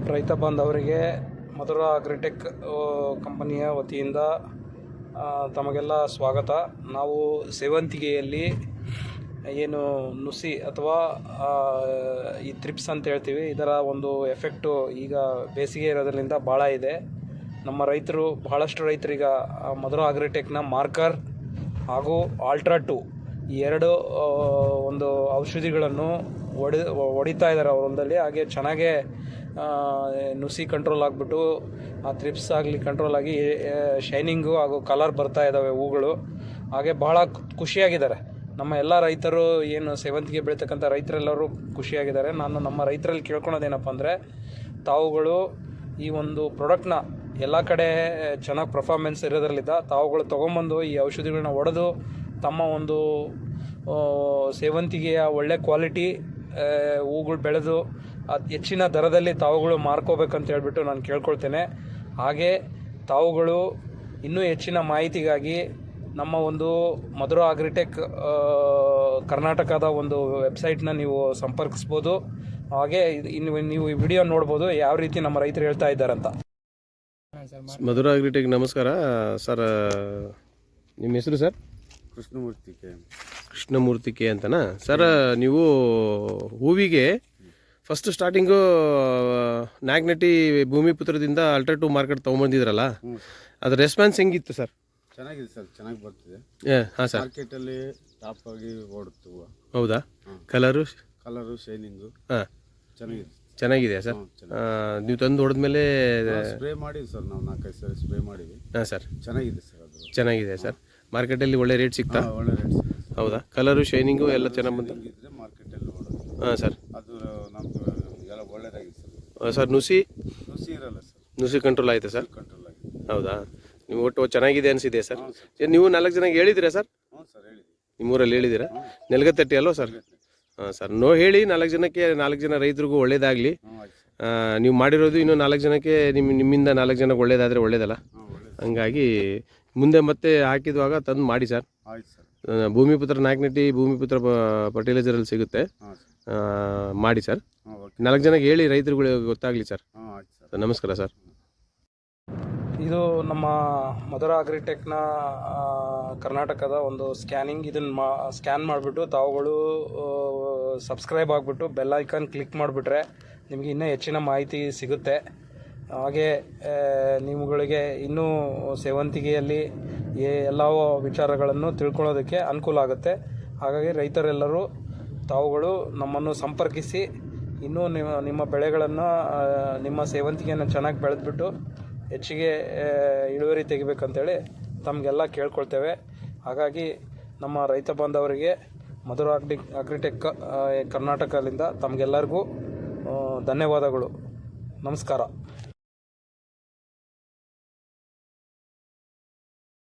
ರೈತ ಬಾಂಧವರಿಗೆ ಮಧುರಾ ಅಗ್ರಿಟೆಕ್ ಕಂಪನಿಯ ವತಿಯಿಂದ ತಮಗೆಲ್ಲ ಸ್ವಾಗತ. ನಾವು ಸೇವಂತಿಗೆಯಲ್ಲಿ ಏನು ನುಸಿ ಅಥವಾ ಈ ಥ್ರಿಪ್ಸ್ ಅಂತ ಹೇಳ್ತೀವಿ, ಇದರ ಒಂದು ಎಫೆಕ್ಟು ಈಗ ಬೇಸಿಗೆ ಇರೋದ್ರಿಂದ ಭಾಳ ಇದೆ. ನಮ್ಮ ರೈತರು ಬಹಳಷ್ಟು ರೈತರೀಗ ಮಧುರಾ ಅಗ್ರಿಟೆಕ್ನ ಮಾರ್ಕರ್ ಹಾಗೂ ಆಲ್ಟ್ರಾ 2 ಈ ಎರಡು ಒಂದು ಔಷಧಿಗಳನ್ನು ಹೊಡಿತಾ ಇದ್ದಾರೆ ಅವ್ರ ಹೊಲದಲ್ಲಿ. ಹಾಗೆ ಚೆನ್ನಾಗೇ ನುಸಿ ಕಂಟ್ರೋಲ್ ಆಗಿಬಿಟ್ಟು ಆ ಥ್ರಿಪ್ಸ್ ಆಗಲಿ ಕಂಟ್ರೋಲ್ ಆಗಿ ಶೈನಿಂಗು ಹಾಗೂ ಕಲರ್ ಬರ್ತಾ ಇದ್ದಾವೆ ಹೂಗಳು. ಹಾಗೆ ಭಾಳ ಖುಷಿಯಾಗಿದ್ದಾರೆ ನಮ್ಮ ಎಲ್ಲ ರೈತರು, ಏನು ಸೇವಂತಿಗೆ ಬೆಳೀತಕ್ಕಂಥ ರೈತರೆಲ್ಲರೂ ಖುಷಿಯಾಗಿದ್ದಾರೆ. ನಾನು ನಮ್ಮ ರೈತರಲ್ಲಿ ಕೇಳ್ಕೊಳೋದೇನಪ್ಪ ಅಂದರೆ, ತಾವುಗಳು ಈ ಒಂದು ಪ್ರಾಡಕ್ಟ್ನ ಎಲ್ಲ ಕಡೆ ಚೆನ್ನಾಗಿ ಪರ್ಫಾರ್ಮೆನ್ಸ್ ಇರೋದ್ರಲ್ಲಿದ್ದ ತಾವುಗಳು ತೊಗೊಂಬಂದು ಈ ಔಷಧಿಗಳನ್ನ ಹೊಡೆದು ತಮ್ಮ ಒಂದು ಸೇವಂತಿಗೆಯ ಒಳ್ಳೆ ಕ್ವಾಲಿಟಿ ಹೂಗಳು ಬೆಳೆದು ಹೆಚ್ಚಿನ ದರದಲ್ಲಿ ತಾವುಗಳು ಮಾರ್ಕೋಬೇಕಂತ ಹೇಳ್ಬಿಟ್ಟು ನಾನು ಕೇಳ್ಕೊಳ್ತೇನೆ. ಹಾಗೆ ತಾವುಗಳು ಇನ್ನೂ ಹೆಚ್ಚಿನ ಮಾಹಿತಿಗಾಗಿ ನಮ್ಮ ಒಂದು ಮಧುರಾ ಅಗ್ರಿಟೆಕ್ ಕರ್ನಾಟಕದ ಒಂದು ವೆಬ್ಸೈಟ್ನ ನೀವು ಸಂಪರ್ಕಿಸ್ಬೋದು. ಹಾಗೆ ನೀವು ಈ ವಿಡಿಯೋ ನೋಡ್ಬೋದು ಯಾವ ರೀತಿ ನಮ್ಮ ರೈತರು ಹೇಳ್ತಾ ಇದ್ದಾರೆ ಅಂತ. ಮಧುರಾ ಅಗ್ರಿಟೆಕ್ ನಮಸ್ಕಾರ ಸರ್. ನಿಮ್ಮ ಹೆಸರು ಸರ್? ಕೃಷ್ಣಮೂರ್ತಿ ಕೆ ಅಂತನಾ ಸರ್? ನೀವು ಹೂವಿಗೆ ಫಸ್ಟ್ ಸ್ಟಾರ್ಟಿಂಗು ನಾಗ್ನಟಿ ಭೂಮಿಪುತ್ರದಿಂದ ಅಲ್ಟ್ರಾ 2 ಮಾರ್ಕೆಟ್ ತೊಗೊಂಬಂದಿದ್ರಲ್ಲ, ಅದ್ರ ರೆಸ್ಪಾನ್ಸ್ ಹೆಂಗಿತ್ತು ಸರ್? ಚೆನ್ನಾಗಿದೆ ಸರ್, ಚೆನ್ನಾಗಿ ಬರ್ತಿದೆ. ಹಾಂ ಸರ್, ಮಾರ್ಕೆಟಲ್ಲಿ ಟಾಪ್ ಆಗಿ ಓಡುತ್ತೆ. ಹೌದಾ? ಕಲರು ಶೈನಿಂಗು ಹಾಂ ಚೆನ್ನಾಗಿದೆ ಸರ್. ನೀವು ತಂದು ಹೊಡೆದ್ಮೇಲೆ ಸ್ಪ್ರೇ ಮಾಡಿವಿ ಸರ್, ನಾವು 4-5 ಸರಿ ಸ್ಪ್ರೇ ಮಾಡಿವಿ. ಹಾಂ ಸರ್, ಚೆನ್ನಾಗಿದೆ ಸರ್. ಅದು ಚೆನ್ನಾಗಿದೆ ಸರ್. ಮಾರ್ಕೆಟಲ್ಲಿ ಒಳ್ಳೆ ರೇಟ್ ಸಿಗ್ತಾ? ಒಳ್ಳೆ ರೇಟ್ ಸಿಗುತ್ತೆ. ಹೌದಾ? ಕಲರು ಶೈನಿಂಗು ಎಲ್ಲ ಚೆನ್ನಾಗಿ ಬಂತು? ಮಾರ್ಕೆಟಲ್ಲಿ ಓಡೋದು. ಹಾಂ ಸರ್, ಅದು ನಮ್ದು ಎಲ್ಲ ಒಳ್ಳೇದಾಗಿದೆ ಸರ್. ಸರ್ ನುಸಿ ಇರಲ್ಲ ಸರ್, ನುಸಿ ಕಂಟ್ರೋಲ್ ಆಯಿತಾ ಸರ್? ಕಂಟ್ರೋಲ್ ಆಗಿದೆ. ಹೌದಾ? ನೀವು ಒಟ್ಟು ಚೆನ್ನಾಗಿದೆ ಅನಿಸಿದೆ ಸರ್. ನೀವು 4 ಜನಕ್ಕೆ ಹೇಳಿದ್ದೀರಾ ಸರ್? ಹ್ಞೂ ಸರ್, ಹೇಳಿದ್ವಿ. ನಿಮ್ಮೂರಲ್ಲಿ ಹೇಳಿದ್ದೀರಾ? ನೆಲಗತ್ತಟ್ಟಿ ಅಲ್ವ ಸರ್? ಹಾಂ ಸರ್, ಹೇಳಿ 4 ಜನಕ್ಕೆ, 4 ಜನ ರೈತರಿಗೂ ಒಳ್ಳೇದಾಗಲಿ. ನೀವು ಮಾಡಿರೋದು ಇನ್ನೂ 4 ಜನಕ್ಕೆ ನಿಮ್ಮಿಂದ 4 ಜನಕ್ಕೆ ಒಳ್ಳೇದಾದರೆ ಒಳ್ಳೇದಲ್ಲ. ಹಂಗಾಗಿ ಮುಂದೆ ಮತ್ತೆ ಹಾಕಿದುವಾಗ ತಂದು ಮಾಡಿ ಸರ್. ಭೂಮಿಪುತ್ರ ನಾಗ್ನಟಿ ಭೂಮಿಪುತ್ರ ಫರ್ಟಿಲೈಸರಲ್ಲಿ ಸಿಗುತ್ತೆ, ಮಾಡಿ ಸರ್. 4 ಜನಕ್ಕೆ ಹೇಳಿ, ರೈತರುಗಳಿಗೆ ಗೊತ್ತಾಗಲಿ ಸರ್. ನಮಸ್ಕಾರ ಸರ್. ಇದು ನಮ್ಮ ಮಧುರಾ ಅಗ್ರಿಟೆಕ್ನ ಕರ್ನಾಟಕದ ಒಂದು ಸ್ಕ್ಯಾನಿಂಗ್. ಇದನ್ನು ಸ್ಕ್ಯಾನ್ ಮಾಡಿಬಿಟ್ಟು ತಾವುಗಳು ಸಬ್ಸ್ಕ್ರೈಬ್ ಆಗಿಬಿಟ್ಟು ಬೆಲ್ ಐಕಾನ್ ಕ್ಲಿಕ್ ಮಾಡಿಬಿಟ್ರೆ ನಿಮಗೆ ಇನ್ನೂ ಹೆಚ್ಚಿನ ಮಾಹಿತಿ ಸಿಗುತ್ತೆ. ಹಾಗೆ ನಿಮ್ಮಗಳಿಗೆ ಇನ್ನೂ ಸೇವಂತಿಗೆಯಲ್ಲಿ ಎಲ್ಲ ವಿಚಾರಗಳನ್ನು ತಿಳ್ಕೊಳ್ಳೋದಕ್ಕೆ ಅನುಕೂಲ ಆಗುತ್ತೆ. ಹಾಗಾಗಿ ರೈತರೆಲ್ಲರೂ ತಾವುಗಳು ನಮ್ಮನ್ನು ಸಂಪರ್ಕಿಸಿ ಇನ್ನೂ ನಿಮ್ಮ ಬೆಳೆಗಳನ್ನು, ನಿಮ್ಮ ಸೇವಂತಿಗೆಯನ್ನು ಚೆನ್ನಾಗಿ ಬೆಳೆದ್ಬಿಟ್ಟು ಹೆಚ್ಚಿಗೆ ಇಳುವರಿ ತೆಗಿಬೇಕಂತೇಳಿ ತಮಗೆಲ್ಲ ಕೇಳ್ಕೊಳ್ತೇವೆ. ಹಾಗಾಗಿ ನಮ್ಮ ರೈತ ಬಾಂಧವರಿಗೆ ಮಧುರಾ ಅಗ್ರಿಟೆಕ್ ಕರ್ನಾಟಕದಿಂದ ತಮಗೆಲ್ಲರಿಗೂ ಧನ್ಯವಾದಗಳು. ನಮಸ್ಕಾರ.